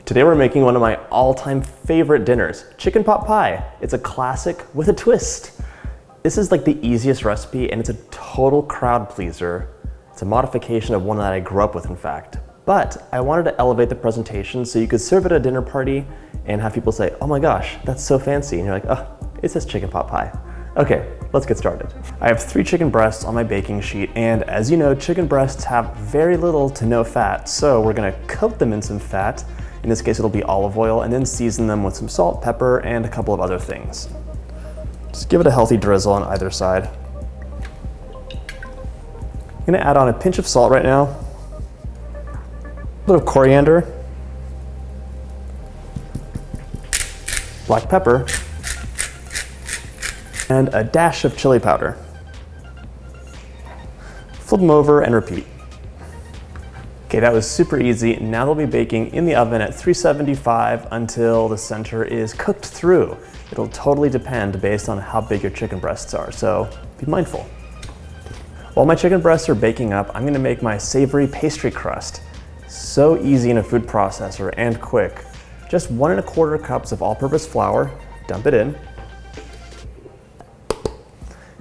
Today we're making one of my all-time favorite dinners, chicken pot pie. It's a classic with a twist. This is like the easiest recipe and it's a total crowd pleaser. It's a modification of one that I grew up with, in fact. But I wanted to elevate the presentation so you could serve it at a dinner party and have people say, oh my gosh, that's so fancy. And you're like, oh, it's just chicken pot pie. Okay, let's get started. I have 3 chicken breasts on my baking sheet, and as you know, chicken breasts have very little to no fat, so we're gonna coat them in some fat. In this case, it'll be olive oil, and then season them with some salt, pepper, and a couple of other things. Just give it a healthy drizzle on either side. I'm gonna add on a pinch of salt right now, a bit of coriander, black pepper, and a dash of chili powder. Flip them over and repeat. Okay, that was super easy. Now they'll be baking in the oven at 375 until the center is cooked through. It'll totally depend based on how big your chicken breasts are, so be mindful. While my chicken breasts are baking up, I'm gonna make my savory pastry crust. So easy in a food processor and quick. Just 1 1/4 cups of all-purpose flour, dump it in.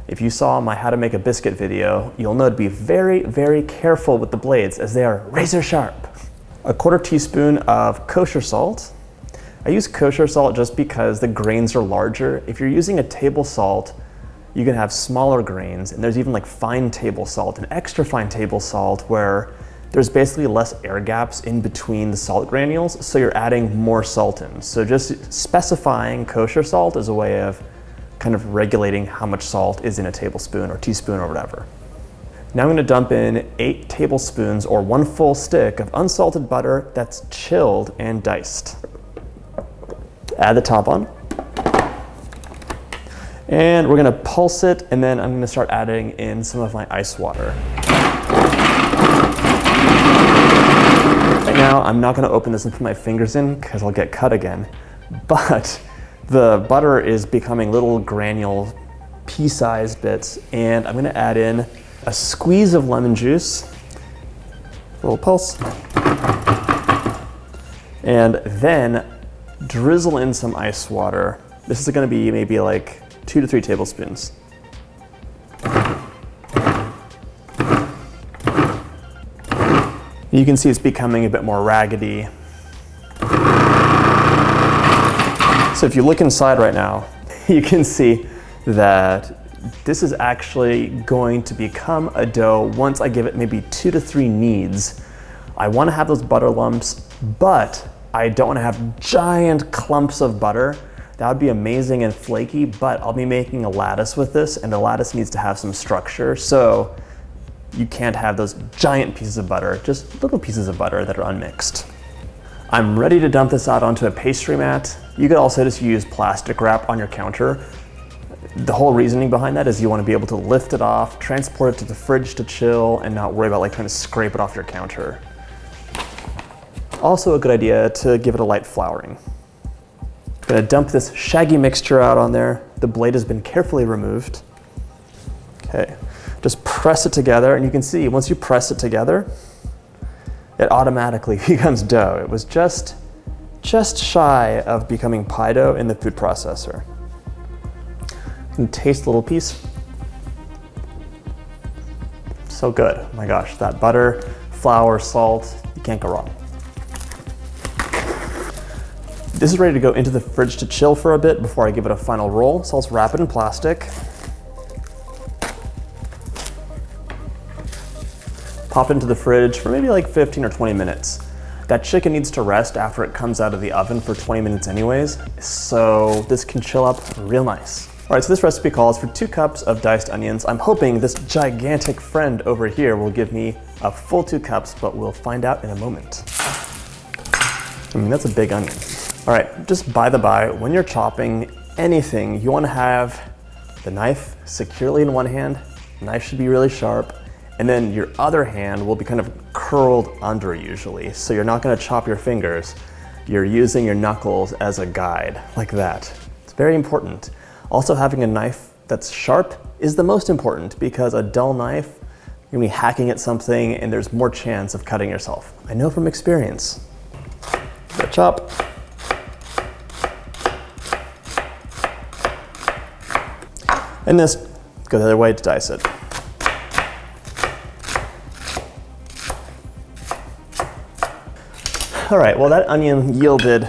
If you saw my how to make a biscuit video, you'll know to be very, very careful with the blades as they are razor sharp. A 1/4 teaspoon of kosher salt. I use kosher salt just because the grains are larger. If you're using a table salt, you can have smaller grains, and there's even like fine table salt and extra fine table salt where there's basically less air gaps in between the salt granules, so you're adding more salt in. So just specifying kosher salt is a way of kind of regulating how much salt is in a tablespoon or teaspoon or whatever. Now I'm gonna dump in 8 tablespoons or 1 full stick of unsalted butter that's chilled and diced. Add the top on. And we're gonna pulse it, and then I'm gonna start adding in some of my ice water. Right now, I'm not gonna open this and put my fingers in because I'll get cut again, but the butter is becoming little granule, pea-sized bits, and I'm gonna add in a squeeze of lemon juice, a little pulse, and then drizzle in some ice water. This is gonna be maybe like 2 to 3 tablespoons. You can see it's becoming a bit more raggedy. So if you look inside right now, you can see that this is actually going to become a dough once I give it maybe 2 to 3 kneads. I wanna have those butter lumps, but I don't wanna have giant clumps of butter. That would be amazing and flaky, but I'll be making a lattice with this, and the lattice needs to have some structure, so you can't have those giant pieces of butter, just little pieces of butter that are unmixed. I'm ready to dump this out onto a pastry mat. You could also just use plastic wrap on your counter. The whole reasoning behind that is you want to be able to lift it off, transport it to the fridge to chill, and not worry about like trying to scrape it off your counter. Also a good idea to give it a light flouring. I'm gonna dump this shaggy mixture out on there. The blade has been carefully removed. Okay, just press it together, and you can see once you press it together, it automatically becomes dough. It was just shy of becoming pie dough in the food processor. You can taste a little piece. So good, oh my gosh, that butter, flour, salt, you can't go wrong. This is ready to go into the fridge to chill for a bit before I give it a final roll, so let's wrap it in plastic. Pop it into the fridge for maybe like 15 or 20 minutes. That chicken needs to rest after it comes out of the oven for 20 minutes anyways, so this can chill up real nice. All right, so this recipe calls for 2 cups of diced onions. I'm hoping this gigantic friend over here will give me a full 2 cups, but we'll find out in a moment. I mean, that's a big onion. All right, just by the by, when you're chopping anything, you wanna have the knife securely in one hand. The knife should be really sharp. And then your other hand will be kind of curled under usually. So you're not gonna chop your fingers. You're using your knuckles as a guide, like that. It's very important. Also, having a knife that's sharp is the most important because a dull knife, you're gonna be hacking at something and there's more chance of cutting yourself. I know from experience. Good. chop, chop. And this, go the other way to dice it. All right, well that onion yielded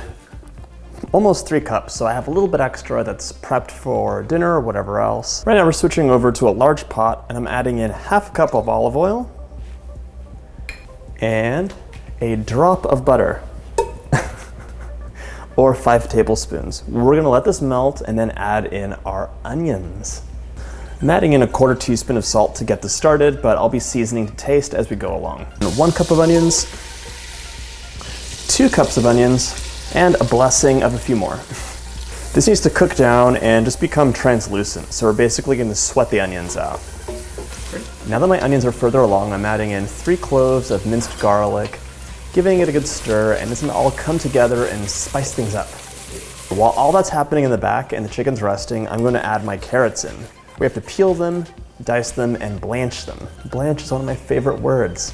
almost 3 cups, so I have a little bit extra that's prepped for dinner or whatever else. Right now we're switching over to a large pot and I'm adding in half a cup of olive oil and a drop of butter or 5 tablespoons. We're gonna let this melt and then add in our onions. I'm adding in a 1/4 teaspoon of salt to get this started, but I'll be seasoning to taste as we go along. 1 cup of onions, 2 cups of onions, and a blessing of a few more. This needs to cook down and just become translucent, so we're basically going to sweat the onions out. Now that my onions are further along, I'm adding in 3 cloves of minced garlic, giving it a good stir, and it's going to all come together and spice things up. While all that's happening in the back and the chicken's resting, I'm going to add my carrots in. We have to peel them, dice them, and blanch them. Blanch is one of my favorite words.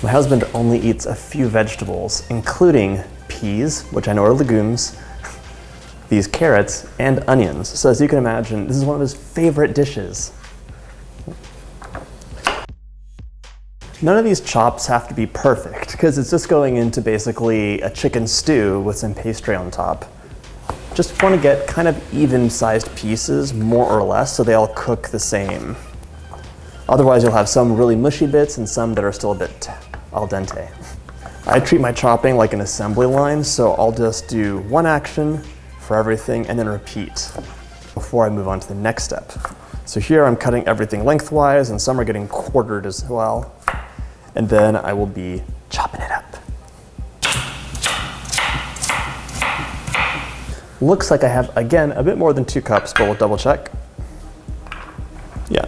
My husband only eats a few vegetables, including peas, which I know are legumes, these carrots, and onions. So as you can imagine, this is one of his favorite dishes. None of these chops have to be perfect, because it's just going into basically a chicken stew with some pastry on top. Just want to get kind of even-sized pieces, more or less, so they all cook the same. Otherwise, you'll have some really mushy bits and some that are still a bit al dente. I treat my chopping like an assembly line, so I'll just do one action for everything and then repeat before I move on to the next step. So here I'm cutting everything lengthwise and some are getting quartered as well. And then I will be chopping it up. Looks like I have, again, a bit more than 2 cups, but we'll double check. Yeah.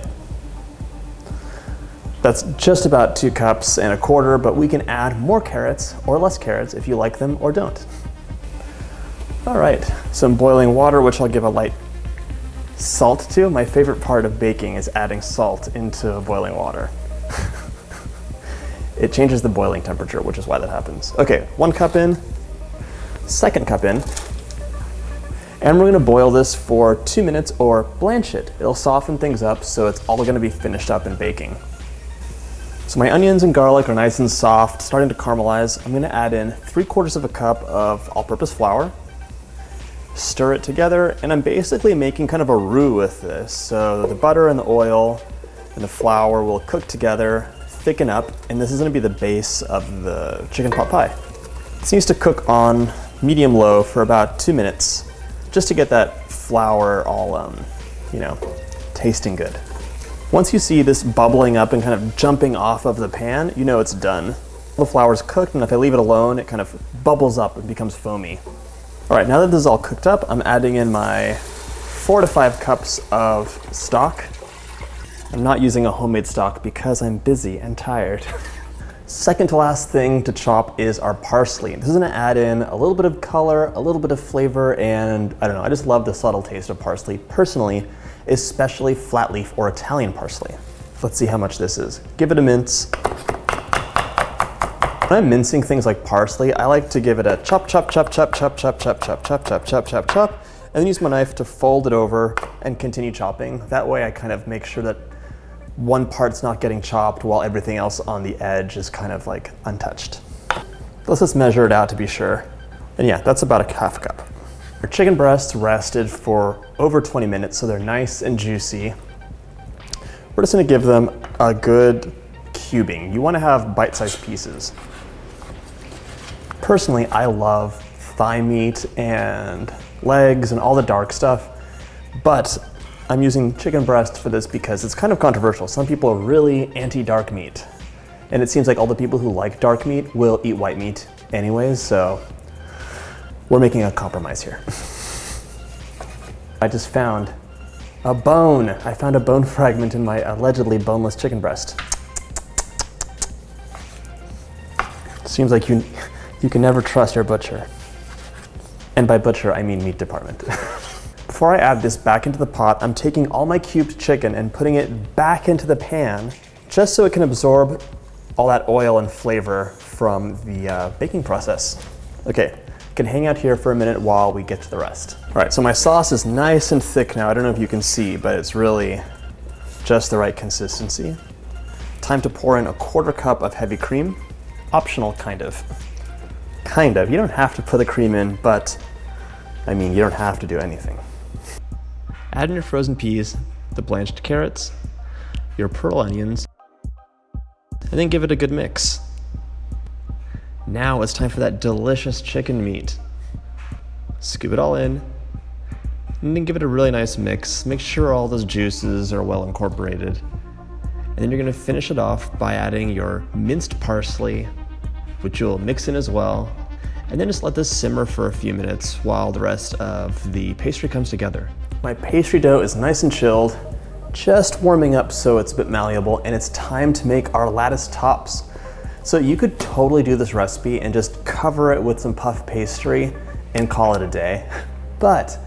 That's just about 2 cups and a quarter, but we can add more carrots or less carrots if you like them or don't. All right, some boiling water, which I'll give a light salt to. My favorite part of baking is adding salt into boiling water. It changes the boiling temperature, which is why that happens. Okay, 1 cup in, 2nd cup in, and we're gonna boil this for 2 minutes or blanch it. It'll soften things up, so it's all gonna be finished up in baking. So my onions and garlic are nice and soft, starting to caramelize. I'm gonna add in 3/4 cup of all-purpose flour, stir it together, and I'm basically making kind of a roux with this. So the butter and the oil and the flour will cook together, thicken up, and this is gonna be the base of the chicken pot pie. This needs to cook on medium-low for about 2 minutes, just to get that flour all, tasting good. Once you see this bubbling up and kind of jumping off of the pan, you know it's done. The flour's cooked, and if I leave it alone, it kind of bubbles up and becomes foamy. All right, now that this is all cooked up, I'm adding in my 4 to 5 cups of stock. I'm not using a homemade stock because I'm busy and tired. Second to last thing to chop is our parsley. This is gonna add in a little bit of color, a little bit of flavor, and I don't know, I just love the subtle taste of parsley personally, especially flat leaf or Italian parsley. Let's see how much this is. Give it a mince. When I'm mincing things like parsley, I like to give it a chop, chop, chop, chop, chop, chop, chop, chop, chop, chop, chop, chop, chop, and then use my knife to fold it over and continue chopping. That way I kind of make sure that one part's not getting chopped while everything else on the edge is kind of like untouched. Let's just measure it out to be sure. And yeah, that's about a half cup. Our chicken breasts rested for over 20 minutes, so they're nice and juicy. We're just gonna give them a good cubing. You wanna have bite-sized pieces. Personally, I love thigh meat and legs and all the dark stuff, but I'm using chicken breast for this because it's kind of controversial. Some people are really anti-dark meat, and it seems like all the people who like dark meat will eat white meat anyways, so we're making a compromise here. I just found a bone. I found a bone fragment in my allegedly boneless chicken breast. Seems like you can never trust your butcher. And by butcher, I mean meat department. before I add this back into the pot, I'm taking all my cubed chicken and putting it back into the pan just so it can absorb all that oil and flavor from the baking process. Okay, can hang out here for a minute while we get to the rest. All right, so my sauce is nice and thick now. I don't know if you can see, but it's really just the right consistency. Time to pour in a 1/4 cup of heavy cream. Optional, kind of. Kind of, you don't have to put the cream in, but I mean, you don't have to do anything. Add in your frozen peas, the blanched carrots, your pearl onions, and then give it a good mix. Now it's time for that delicious chicken meat. Scoop it all in, and then give it a really nice mix. Make sure all those juices are well incorporated. And then you're gonna finish it off by adding your minced parsley, which you'll mix in as well. And then just let this simmer for a few minutes while the rest of the pastry comes together. My pastry dough is nice and chilled, just warming up so it's a bit malleable, and it's time to make our lattice tops. So you could totally do this recipe and just cover it with some puff pastry and call it a day. But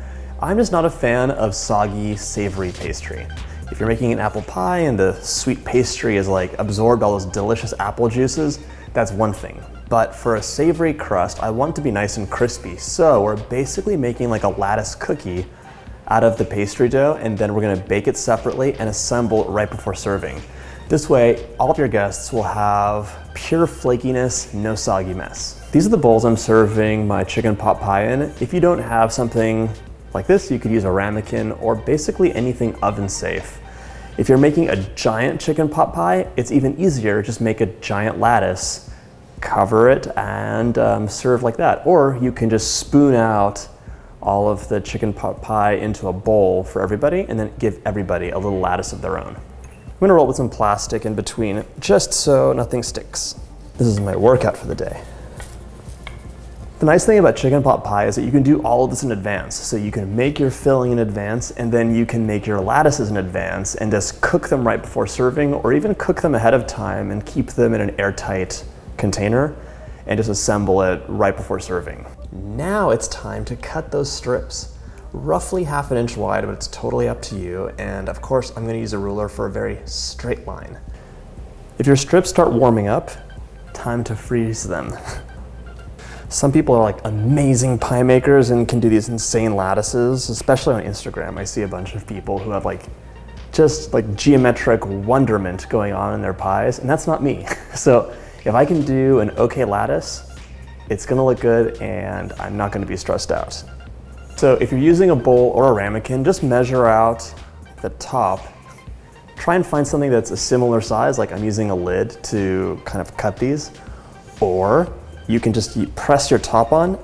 I'm just not a fan of soggy, savory pastry. If you're making an apple pie and the sweet pastry is like absorbed all those delicious apple juices, that's one thing. But for a savory crust, I want it to be nice and crispy. So we're basically making like a lattice cookie out of the pastry dough, and then we're gonna bake it separately and assemble it right before serving. This way, all of your guests will have pure flakiness, no soggy mess. These are the bowls I'm serving my chicken pot pie in. If you don't have something like this, you could use a ramekin or basically anything oven safe. If you're making a giant chicken pot pie, it's even easier. Just make a giant lattice, cover it, and serve like that. Or you can just spoon out all of the chicken pot pie into a bowl for everybody and then give everybody a little lattice of their own. I'm gonna roll with some plastic in between just so nothing sticks. This is my workout for the day. The nice thing about chicken pot pie is that you can do all of this in advance. So you can make your filling in advance, and then you can make your lattices in advance and just cook them right before serving, or even cook them ahead of time and keep them in an airtight container and just assemble it right before serving. Now it's time to cut those strips. Roughly 1/2 inch wide, but it's totally up to you. And of course, I'm gonna use a ruler for a very straight line. If your strips start warming up, time to freeze them. Some people are like amazing pie makers and can do these insane lattices, especially on Instagram. I see a bunch of people who have like just like geometric wonderment going on in their pies, and that's not me. So if I can do an okay lattice, it's gonna look good and I'm not gonna be stressed out. So if you're using a bowl or a ramekin, just measure out the top. Try and find something that's a similar size, like I'm using a lid to kind of cut these, or you can just press your top on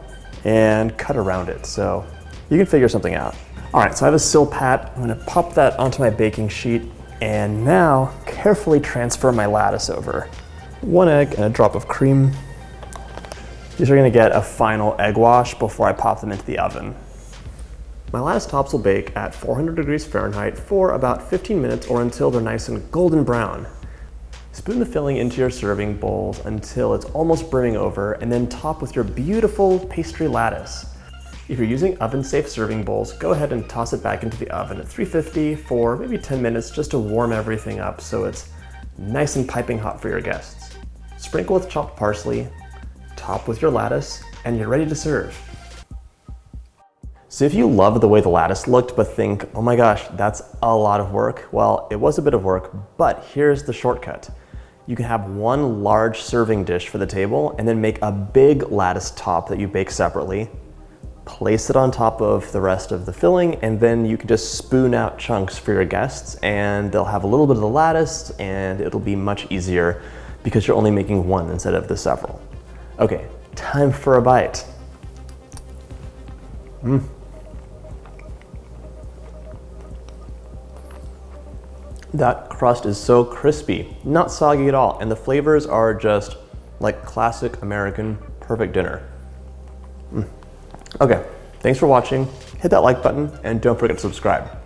and cut around it. So you can figure something out. All right, so I have a Silpat. I'm gonna pop that onto my baking sheet and now carefully transfer my lattice over. 1 egg and a drop of cream. These are gonna get a final egg wash before I pop them into the oven. My lattice tops will bake at 400 degrees Fahrenheit for about 15 minutes or until they're nice and golden brown. Spoon the filling into your serving bowls until it's almost brimming over, and then top with your beautiful pastry lattice. If you're using oven-safe serving bowls, go ahead and toss it back into the oven at 350 for maybe 10 minutes just to warm everything up so it's nice and piping hot for your guests. Sprinkle with chopped parsley, top with your lattice, and you're ready to serve. So if you love the way the lattice looked but think, oh my gosh, that's a lot of work, well, it was a bit of work, but here's the shortcut. You can have one large serving dish for the table and then make a big lattice top that you bake separately, place it on top of the rest of the filling, and then you can just spoon out chunks for your guests and they'll have a little bit of the lattice and it'll be much easier because you're only making one instead of the several. Okay, time for a bite. That crust is so crispy, not soggy at all, and the flavors are just like classic American perfect dinner. Okay, thanks for watching. Hit that like button and don't forget to subscribe.